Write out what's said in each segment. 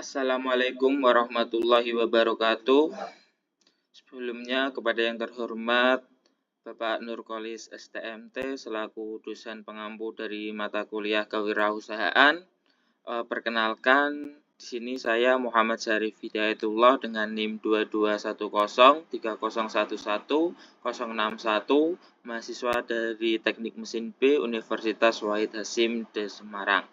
Assalamualaikum warahmatullahi wabarakatuh. Sebelumnya kepada yang terhormat Bapak Nurkolis STMT selaku dosen pengampu dari mata kuliah kewirausahaan. Perkenalkan, di sini saya Muhammad Syarif Hidayatullah dengan NIM 221030110161, mahasiswa dari Teknik Mesin B Universitas Wahid Hasim de Semarang.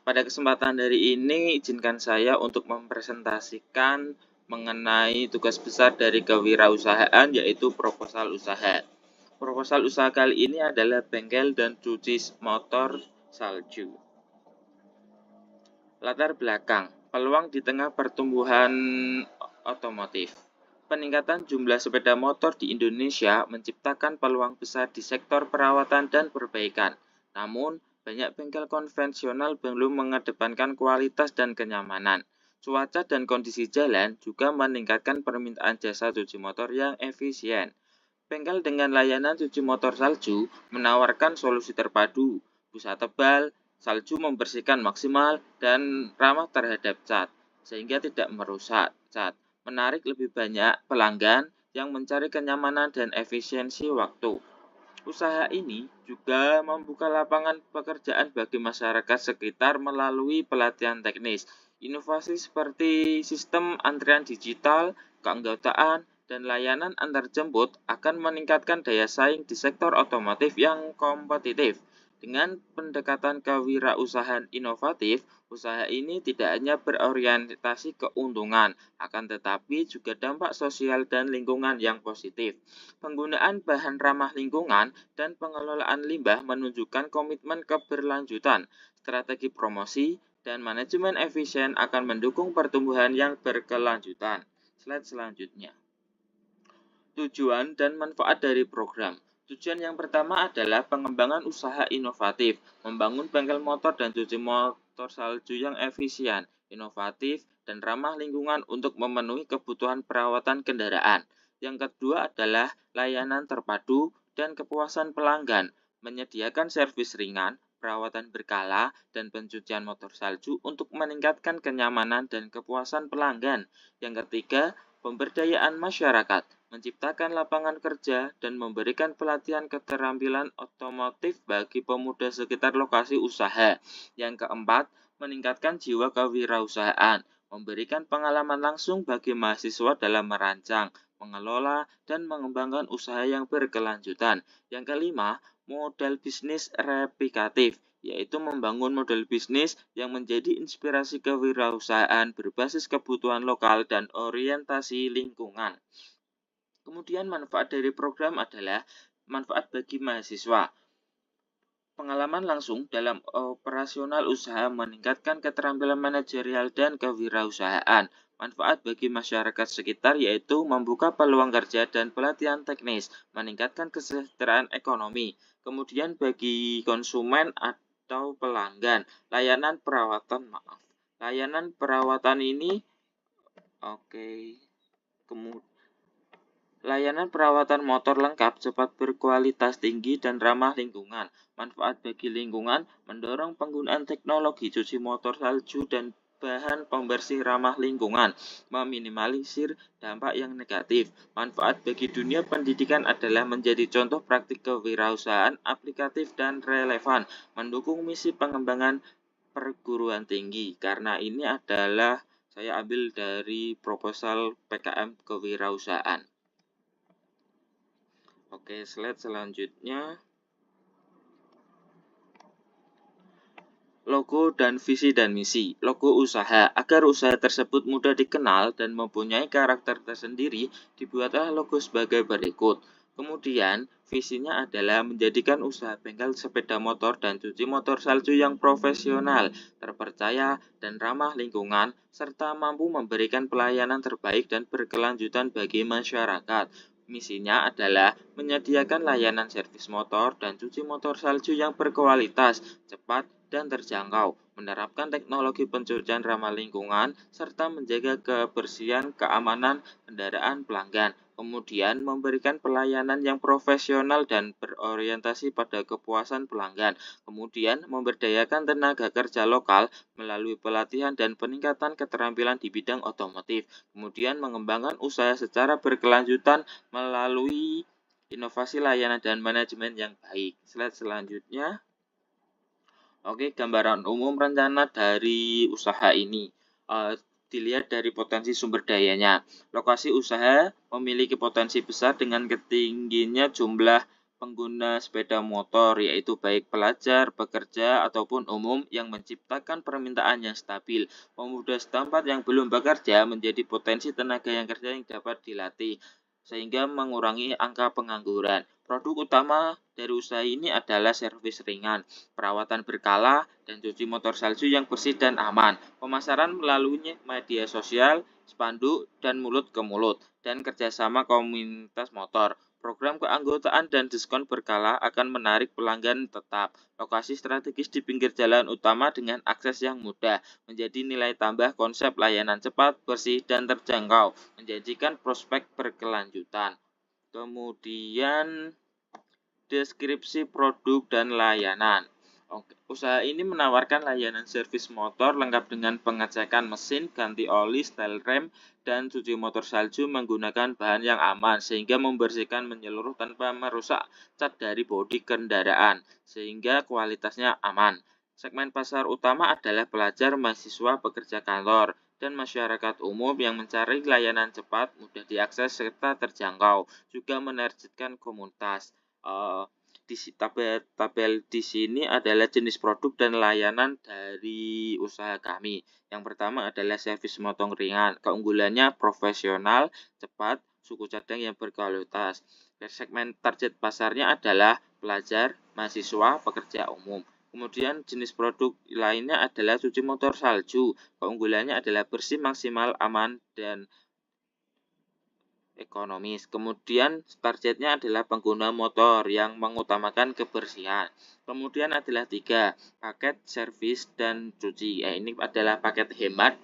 Pada kesempatan hari ini, izinkan saya untuk mempresentasikan mengenai tugas besar dari kewirausahaan, yaitu proposal usaha. Proposal usaha kali ini adalah bengkel dan cuci motor salju. Latar belakang, peluang di tengah pertumbuhan otomotif. Peningkatan jumlah sepeda motor di Indonesia menciptakan peluang besar di sektor perawatan dan perbaikan. Namun, banyak bengkel konvensional belum mengedepankan kualitas dan kenyamanan. Cuaca dan kondisi jalan juga meningkatkan permintaan jasa cuci motor yang efisien. Bengkel dengan layanan cuci motor salju menawarkan solusi terpadu, busa tebal, salju membersihkan maksimal, dan ramah terhadap cat, sehingga tidak merusak cat. Menarik lebih banyak pelanggan yang mencari kenyamanan dan efisiensi waktu. Usaha ini juga membuka lapangan pekerjaan bagi masyarakat sekitar melalui pelatihan teknis. Inovasi seperti sistem antrian digital, keanggotaan, dan layanan antarjemput akan meningkatkan daya saing di sektor otomotif yang kompetitif. Dengan pendekatan kewirausahaan inovatif, usaha ini tidak hanya berorientasi keuntungan, akan tetapi juga dampak sosial dan lingkungan yang positif. Penggunaan bahan ramah lingkungan dan pengelolaan limbah menunjukkan komitmen keberlanjutan. Strategi promosi dan manajemen efisien akan mendukung pertumbuhan yang berkelanjutan. Slide selanjutnya. Tujuan dan manfaat dari program. Tujuan yang pertama adalah pengembangan usaha inovatif, membangun bengkel motor dan cuci motor salju yang efisien, inovatif, dan ramah lingkungan untuk memenuhi kebutuhan perawatan kendaraan. Yang kedua adalah layanan terpadu dan kepuasan pelanggan, menyediakan servis ringan, perawatan berkala, dan pencucian motor salju untuk meningkatkan kenyamanan dan kepuasan pelanggan. Yang ketiga, pemberdayaan masyarakat, menciptakan lapangan kerja, dan memberikan pelatihan keterampilan otomotif bagi pemuda sekitar lokasi usaha. Yang keempat, meningkatkan jiwa kewirausahaan, memberikan pengalaman langsung bagi mahasiswa dalam merancang, mengelola, dan mengembangkan usaha yang berkelanjutan. Yang kelima, modal bisnis replikatif, yaitu membangun model bisnis yang menjadi inspirasi kewirausahaan berbasis kebutuhan lokal dan orientasi lingkungan. Kemudian manfaat dari program adalah manfaat bagi mahasiswa. Pengalaman langsung dalam operasional usaha meningkatkan keterampilan manajerial dan kewirausahaan. Manfaat bagi masyarakat sekitar yaitu membuka peluang kerja dan pelatihan teknis, meningkatkan kesejahteraan ekonomi. Kemudian bagi konsumen atau pelanggan, layanan perawatan ini layanan perawatan motor lengkap, cepat, berkualitas tinggi, dan ramah lingkungan. Manfaat bagi lingkungan, mendorong penggunaan teknologi cuci motor salju dan bahan pembersih ramah lingkungan, meminimalisir dampak yang negatif. Manfaat bagi dunia pendidikan adalah menjadi contoh praktik kewirausahaan aplikatif dan relevan, mendukung misi pengembangan perguruan tinggi. Karena ini adalah saya ambil dari proposal PKM kewirausahaan. Oke, slide selanjutnya. Logo dan visi dan misi. Logo usaha. Agar usaha tersebut mudah dikenal dan mempunyai karakter tersendiri, dibuatlah logo sebagai berikut. Kemudian, visinya adalah menjadikan usaha bengkel sepeda motor dan cuci motor salju yang profesional, terpercaya, dan ramah lingkungan, serta mampu memberikan pelayanan terbaik dan berkelanjutan bagi masyarakat. Misinya adalah menyediakan layanan servis motor dan cuci motor salju yang berkualitas, cepat, dan terjangkau, menerapkan teknologi pencucian ramah lingkungan, serta menjaga kebersihan keamanan kendaraan pelanggan. Kemudian memberikan pelayanan yang profesional dan berorientasi pada kepuasan pelanggan. Kemudian memberdayakan tenaga kerja lokal melalui pelatihan dan peningkatan keterampilan di bidang otomotif. Kemudian mengembangkan usaha secara berkelanjutan melalui inovasi layanan dan manajemen yang baik. Slide selanjutnya. Oke, gambaran umum rencana dari usaha ini. Dilihat dari potensi sumber dayanya. Lokasi usaha memiliki potensi besar dengan ketingginya jumlah pengguna sepeda motor, yaitu baik pelajar, pekerja, ataupun umum yang menciptakan permintaan yang stabil. Pemuda setempat yang belum bekerja menjadi potensi tenaga yang kerja yang dapat dilatih, sehingga mengurangi angka pengangguran. Produk utama dari usaha ini adalah servis ringan, perawatan berkala, dan cuci motor salju yang bersih dan aman. Pemasaran melalui media sosial, spanduk, dan mulut ke mulut, dan kerjasama komunitas motor. Program keanggotaan dan diskon berkala akan menarik pelanggan tetap. Lokasi strategis di pinggir jalan utama dengan akses yang mudah, menjadi nilai tambah konsep layanan cepat, bersih, dan terjangkau, menjanjikan prospek berkelanjutan. Kemudian deskripsi produk dan layanan. Oke, usaha ini menawarkan layanan servis motor lengkap dengan pengecekan mesin, ganti oli, setel rem, dan cuci motor salju menggunakan bahan yang aman sehingga membersihkan menyeluruh tanpa merusak cat dari bodi kendaraan sehingga kualitasnya aman. Segmen pasar utama adalah pelajar, mahasiswa, pekerja kantor, dan masyarakat umum yang mencari layanan cepat, mudah diakses, serta terjangkau. Juga menargetkan komunitas. Di tabel di sini adalah jenis produk dan layanan dari usaha kami. Yang pertama adalah servis motong ringan. Keunggulannya profesional, cepat, suku cadang yang berkualitas. Segmen target pasarnya adalah pelajar, mahasiswa, pekerja umum. Kemudian jenis produk lainnya adalah cuci motor salju. Keunggulannya adalah bersih, maksimal, aman, dan ekonomis. Kemudian targetnya adalah pengguna motor yang mengutamakan kebersihan. Kemudian adalah 3, paket servis dan cuci. Ini adalah paket hemat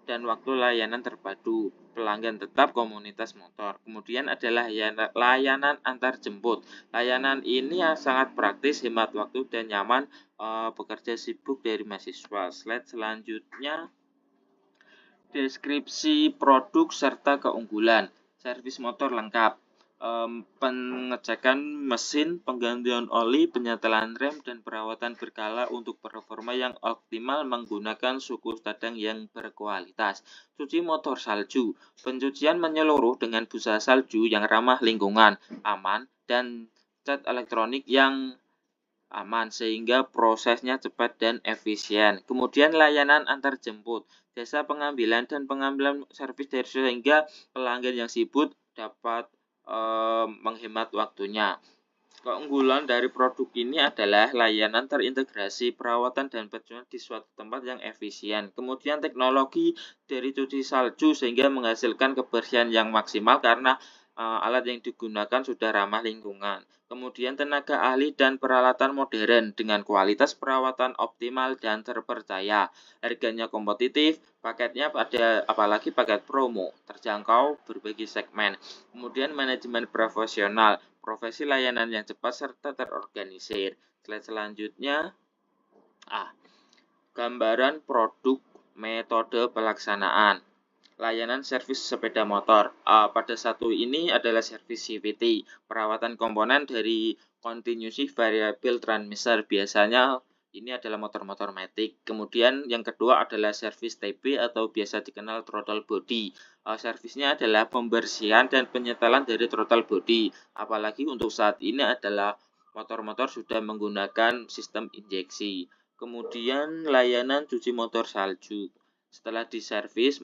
dan waktu layanan terpadu, pelanggan tetap komunitas motor. Kemudian adalah layanan antar jemput. Layanan ini sangat praktis, hemat waktu dan nyaman bekerja sibuk dari mahasiswa. Slide selanjutnya. Deskripsi produk serta keunggulan. Servis motor lengkap, pengecekan mesin, penggantian oli, penyetelan rem, dan perawatan berkala untuk performa yang optimal menggunakan suku cadang yang berkualitas. Cuci motor salju, pencucian menyeluruh dengan busa salju yang ramah lingkungan, aman, dan cat elektronik yang aman sehingga prosesnya cepat dan efisien. Kemudian layanan antar jemput, jasa pengambilan dan pengambilan servis dari sehingga pelanggan yang sibuk dapat menghemat waktunya. Keunggulan dari produk ini adalah layanan terintegrasi, perawatan dan pencucian di suatu tempat yang efisien. Kemudian teknologi dari cuci salju sehingga menghasilkan kebersihan yang maksimal karena alat yang digunakan sudah ramah lingkungan. Kemudian tenaga ahli dan peralatan modern dengan kualitas perawatan optimal dan terpercaya. Harganya kompetitif, paketnya ada apalagi paket promo, terjangkau berbagai segmen. Kemudian manajemen profesional, profesi layanan yang cepat serta terorganisir. Slide selanjutnya. Gambaran produk metode pelaksanaan. Layanan servis sepeda motor. Pada satu ini adalah servis CVT, perawatan komponen dari continuous variable transmission. Biasanya ini adalah motor-motor matic. Kemudian yang kedua adalah servis TB atau biasa dikenal throttle body. Servisnya adalah pembersihan dan penyetelan dari throttle body. Apalagi untuk saat ini adalah motor-motor sudah menggunakan sistem injeksi. Kemudian layanan cuci motor salju. Setelah diservis,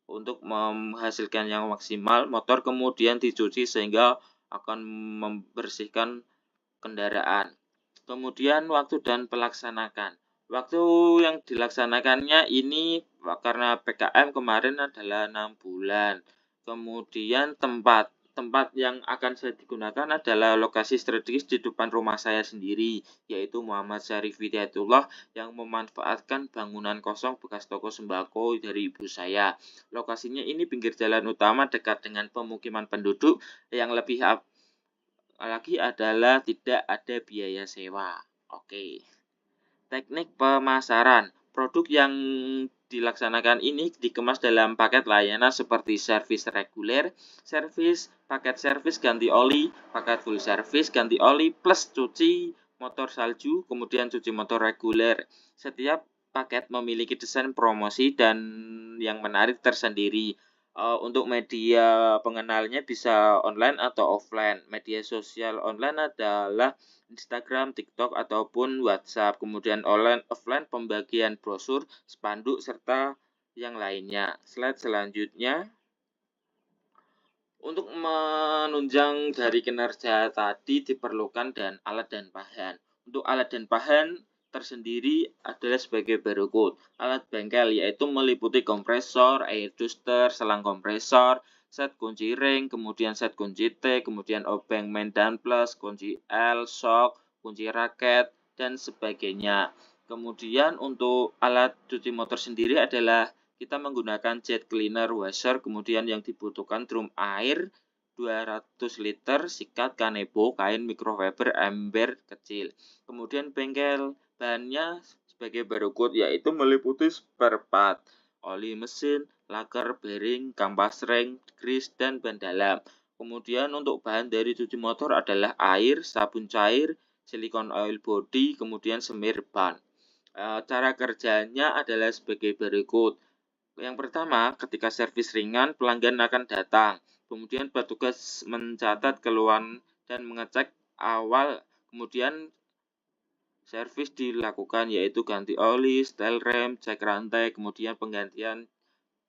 untuk menghasilkan yang maksimal, motor kemudian dicuci sehingga akan membersihkan kendaraan. Kemudian waktu dan pelaksanakan. Waktu yang dilaksanakannya ini karena PKM kemarin adalah 6 bulan. Kemudian tempat tempat yang akan saya digunakan adalah lokasi strategis di depan rumah saya sendiri, yaitu Muhammad Syarif Hidayatullah yang memanfaatkan bangunan kosong bekas toko sembako dari ibu saya. Lokasinya ini pinggir jalan utama dekat dengan pemukiman penduduk, yang lebih lagi adalah tidak ada biaya sewa. Oke. Teknik pemasaran. Produk yang dilaksanakan ini dikemas dalam paket layanan seperti servis reguler, paket servis ganti oli, paket full servis ganti oli plus cuci motor salju, kemudian cuci motor reguler. Setiap paket memiliki desain promosi dan yang menarik tersendiri. Untuk media pengenalnya bisa online atau offline. Media sosial online adalah Instagram, TikTok, ataupun WhatsApp. Kemudian offline pembagian brosur, spanduk, serta yang lainnya. Slide selanjutnya. Untuk menunjang dari kinerja tadi diperlukan alat dan bahan. Untuk alat dan bahan tersendiri adalah sebagai berikut. Alat bengkel yaitu meliputi kompresor, air duster, selang kompresor, set kunci ring, kemudian set kunci T, kemudian obeng main dan plus, kunci L, shock, kunci raket, dan sebagainya. Kemudian untuk alat cuci motor sendiri adalah kita menggunakan jet cleaner washer, kemudian yang dibutuhkan drum air 200 liter, sikat, kanebo, kain microfiber, ember kecil. Kemudian bengkel bahannya sebagai berikut, yaitu meliputi spare part, oli mesin, laker, bearing, kampas rem, grease, dan ban dalam. Kemudian untuk bahan dari cuci motor adalah air, sabun cair, silikon oil body, kemudian semir ban. Cara kerjanya adalah sebagai berikut. Yang pertama, ketika servis ringan, pelanggan akan datang. Kemudian petugas mencatat keluhan dan mengecek awal. Kemudian servis dilakukan yaitu ganti oli, setel rem, cek rantai, kemudian penggantian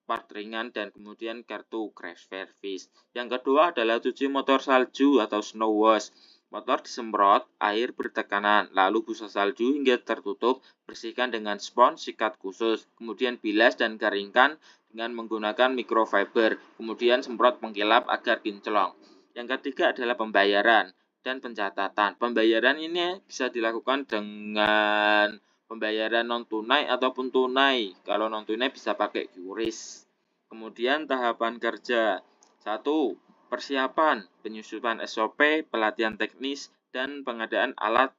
part ringan, dan kemudian kartu crash service. Yang kedua adalah cuci motor salju atau snow wash. Motor disemprot air bertekanan, lalu busa salju hingga tertutup, bersihkan dengan spons sikat khusus, kemudian bilas dan keringkan dengan menggunakan microfiber, kemudian semprot pengkilap agar kinclong. Yang ketiga adalah pembayaran dan pencatatan. Pembayaran ini bisa dilakukan dengan pembayaran non-tunai ataupun tunai. Kalau non-tunai bisa pakai QRIS. Kemudian tahapan kerja. 1. Persiapan, penyusunan SOP, pelatihan teknis, dan pengadaan alat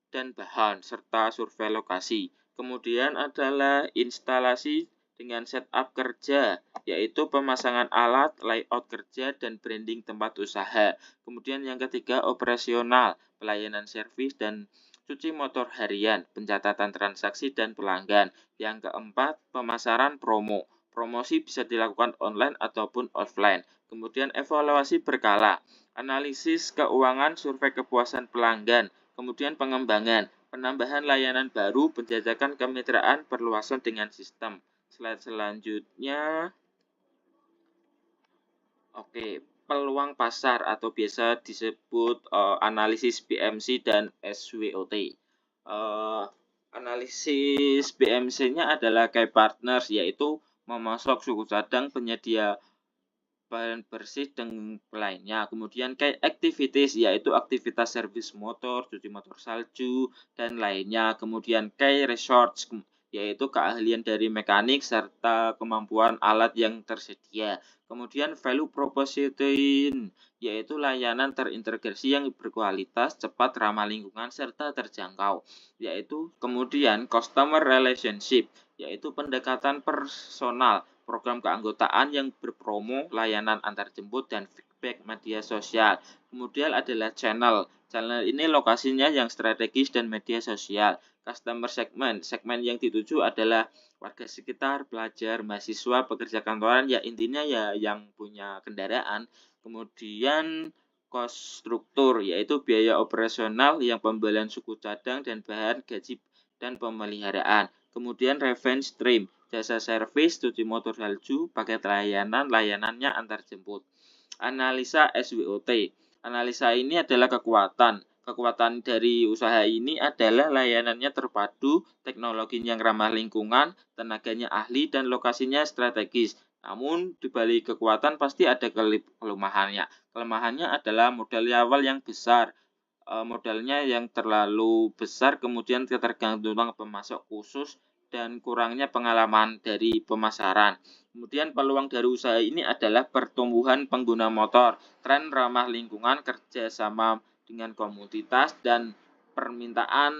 dan bahan, serta survei lokasi. Kemudian adalah instalasi dengan setup kerja, yaitu pemasangan alat, layout kerja, dan branding tempat usaha. Kemudian yang ketiga, operasional, pelayanan servis dan cuci motor harian, pencatatan transaksi dan pelanggan. Yang keempat, pemasaran promo. Promosi bisa dilakukan online ataupun offline. Kemudian evaluasi berkala, analisis keuangan, survei kepuasan pelanggan. Kemudian pengembangan, penambahan layanan baru, penjajakan kemitraan, perluasan dengan sistem. Slide selanjutnya. Oke, peluang pasar atau biasa disebut analisis BMC dan SWOT. Analisis BMC-nya adalah key partners, yaitu memasok suku cadang, penyedia bahan bersih, dan lainnya. Kemudian key activities, yaitu aktivitas servis motor, cuci motor salju, dan lainnya. Kemudian key research, yaitu keahlian dari mekanik serta kemampuan alat yang tersedia. Kemudian value proposition, yaitu layanan terintegrasi yang berkualitas, cepat, ramah lingkungan, serta terjangkau. Yaitu kemudian customer relationship, yaitu pendekatan personal, program keanggotaan yang berpromo, layanan antar jemput, dan feedback media sosial. Kemudian adalah channel. Channel ini lokasinya yang strategis dan media sosial. Customer segment. Segmen yang dituju adalah warga sekitar, pelajar, mahasiswa, pekerja kantoran, ya intinya ya yang punya kendaraan. Kemudian cost struktur, yaitu biaya operasional yang pembelian suku cadang dan bahan, gaji, dan pemeliharaan. Kemudian revenue stream, jasa servis, cuci motor salju, paket layanannya antar jemput. Analisa SWOT. Analisa ini adalah kekuatan. Kekuatan dari usaha ini adalah layanannya terpadu, teknologinya yang ramah lingkungan, tenaganya ahli, dan lokasinya strategis. Namun di balik kekuatan pasti ada kelemahannya. Kelemahannya adalah modal awal yang besar, modalnya yang terlalu besar, kemudian ketergantungan pemasok khusus dan kurangnya pengalaman dari pemasaran. Kemudian peluang dari usaha ini adalah pertumbuhan pengguna motor, tren ramah lingkungan, kerjasama dengan komunitas, dan permintaan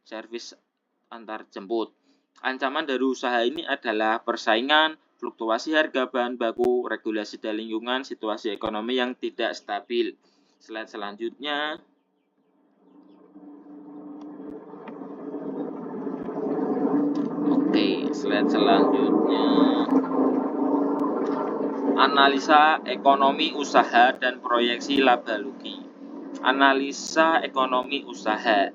servis antar jemput. Ancaman dari usaha ini adalah persaingan, fluktuasi harga bahan baku, regulasi dan lingkungan, situasi ekonomi yang tidak stabil. Slide selanjutnya. Oke, slide selanjutnya. Analisa ekonomi usaha dan proyeksi laba rugi. Analisa ekonomi usaha.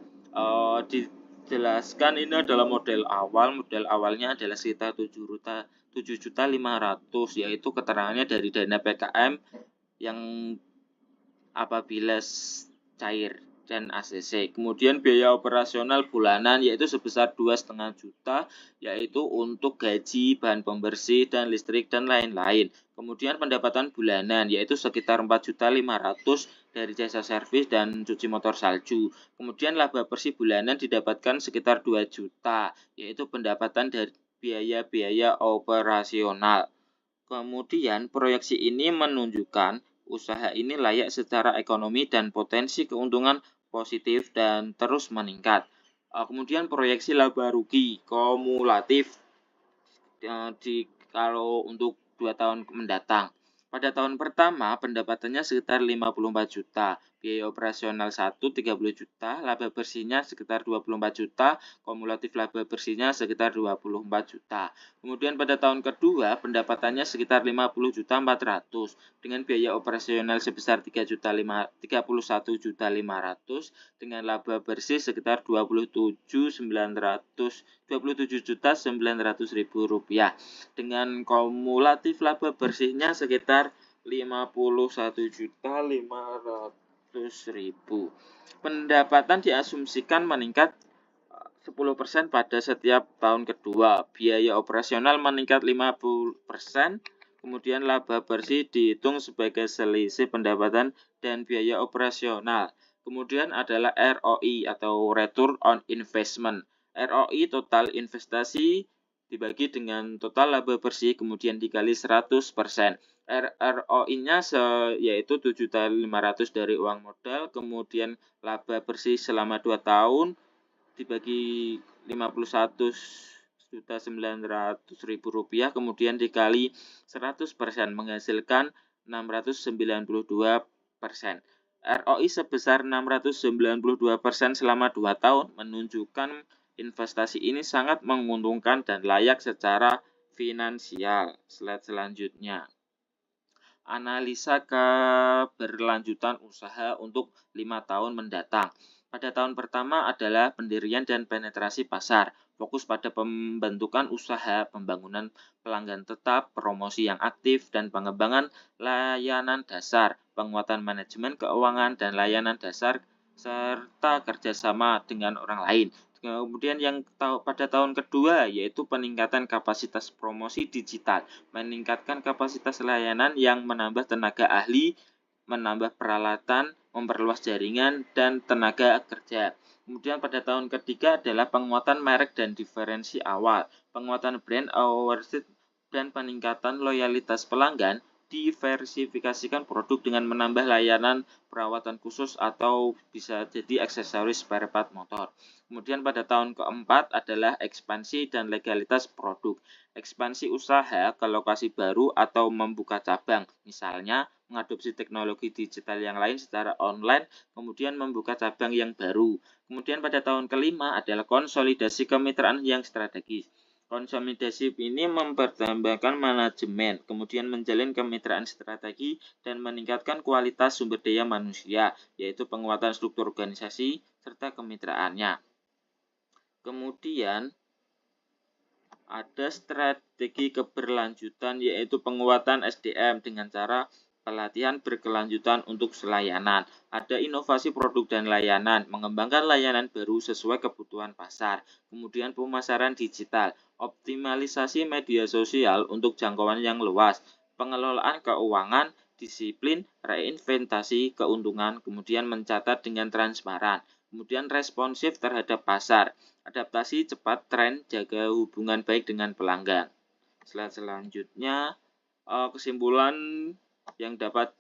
Dijelaskan ini adalah model awal. Model awalnya adalah sekitar 7.500.000, yaitu keterangannya dari dana PKM yang apabila cair dan ACC. Kemudian biaya operasional bulanan yaitu sebesar 2,5 juta, yaitu untuk gaji, bahan pembersih, dan listrik, dan lain-lain. Kemudian pendapatan bulanan yaitu sekitar 4.500.000 dari jasa servis dan cuci motor salju. Kemudian laba bersih bulanan didapatkan sekitar 2 juta, yaitu pendapatan dari biaya-biaya operasional. Kemudian proyeksi ini menunjukkan usaha ini layak secara ekonomi dan potensi keuntungan positif dan terus meningkat. Kemudian proyeksi laba rugi kumulatif kalau untuk 2 tahun mendatang. Pada tahun pertama, pendapatannya sekitar 54 juta, biaya operasional 30 juta, laba bersihnya sekitar 24 juta, kumulatif laba bersihnya sekitar 24 juta. Kemudian pada tahun kedua, pendapatannya sekitar 50 juta 400, dengan biaya operasional sebesar 31 juta 500, dengan laba bersih sekitar 27.900.000 rupiah, dengan kumulatif laba bersihnya sekitar 51.500.000. Pendapatan diasumsikan meningkat 10% pada setiap tahun kedua. Biaya operasional meningkat 50%. Kemudian laba bersih dihitung sebagai selisih pendapatan dan biaya operasional. Kemudian adalah ROI atau Return on Investment. ROI total investasi dibagi dengan total laba bersih kemudian dikali 100%. ROI-nya yaitu 7.500.000 dari uang modal, kemudian laba bersih selama 2 tahun dibagi 51.900.000 rupiah, kemudian dikali 100% menghasilkan 692%. ROI sebesar 692% selama 2 tahun menunjukkan investasi ini sangat menguntungkan dan layak secara finansial. Slide selanjutnya. Analisa keberlanjutan usaha untuk 5 tahun mendatang. Pada tahun pertama adalah pendirian dan penetrasi pasar, fokus pada pembentukan usaha, pembangunan pelanggan tetap, promosi yang aktif, dan pengembangan layanan dasar, penguatan manajemen keuangan dan layanan dasar, serta kerjasama dengan orang lain. Kemudian yang pada tahun kedua yaitu peningkatan kapasitas promosi digital, meningkatkan kapasitas layanan yang menambah tenaga ahli, menambah peralatan, memperluas jaringan, dan tenaga kerja. Kemudian pada tahun ketiga adalah penguatan merek dan diferensi awal, penguatan brand awareness dan peningkatan loyalitas pelanggan, diversifikasikan produk dengan menambah layanan perawatan khusus atau bisa jadi aksesoris spare part motor. Kemudian pada tahun keempat adalah ekspansi dan legalitas produk. Ekspansi usaha ke lokasi baru atau membuka cabang, misalnya mengadopsi teknologi digital yang lain secara online, kemudian membuka cabang yang baru. Kemudian pada tahun kelima adalah konsolidasi kemitraan yang strategis. Konsolidasi ini mempertambahkan manajemen, kemudian menjalin kemitraan strategi dan meningkatkan kualitas sumber daya manusia, yaitu penguatan struktur organisasi serta kemitraannya. Kemudian ada strategi keberlanjutan yaitu penguatan SDM dengan cara pelatihan berkelanjutan untuk layanan. Ada inovasi produk dan layanan, mengembangkan layanan baru sesuai kebutuhan pasar. Kemudian pemasaran digital, optimalisasi media sosial untuk jangkauan yang luas. Pengelolaan keuangan, disiplin, reinventasi keuntungan, kemudian mencatat dengan transparan. Kemudian responsif terhadap pasar, adaptasi cepat tren, jaga hubungan baik dengan pelanggan. Selanjutnya, kesimpulan yang dapat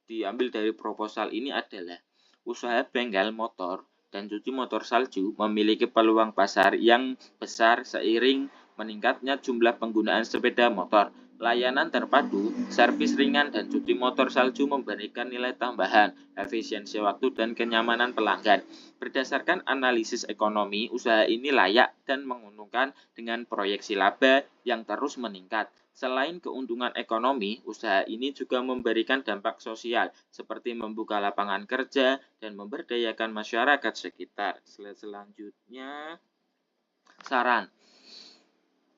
diambil dari proposal ini adalah usaha bengkel motor dan cuci motor salju memiliki peluang pasar yang besar seiring meningkatnya jumlah penggunaan sepeda motor. Layanan terpadu, servis ringan, dan cuci motor salju memberikan nilai tambahan, efisiensi waktu, dan kenyamanan pelanggan. Berdasarkan analisis ekonomi, usaha ini layak dan menguntungkan dengan proyeksi laba yang terus meningkat. Selain keuntungan ekonomi, usaha ini juga memberikan dampak sosial, seperti membuka lapangan kerja dan memberdayakan masyarakat sekitar. Selanjutnya, saran.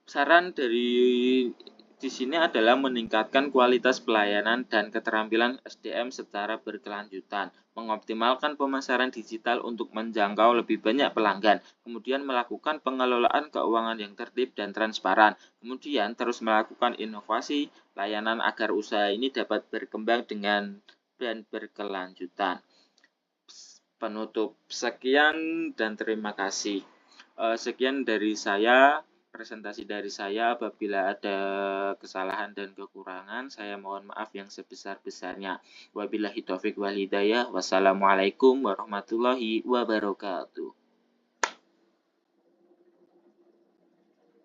Saran dari di sini adalah meningkatkan kualitas pelayanan dan keterampilan SDM secara berkelanjutan, mengoptimalkan pemasaran digital untuk menjangkau lebih banyak pelanggan, kemudian melakukan pengelolaan keuangan yang tertib dan transparan, kemudian terus melakukan inovasi layanan agar usaha ini dapat berkembang dengan dan berkelanjutan. Penutup, sekian dan terima kasih. Sekian dari saya. Presentasi dari saya. Apabila ada kesalahan dan kekurangan, saya mohon maaf yang sebesar-besarnya. Wabillahi taufiq wal hidayah. Wassalamualaikum warahmatullahi wabarakatuh.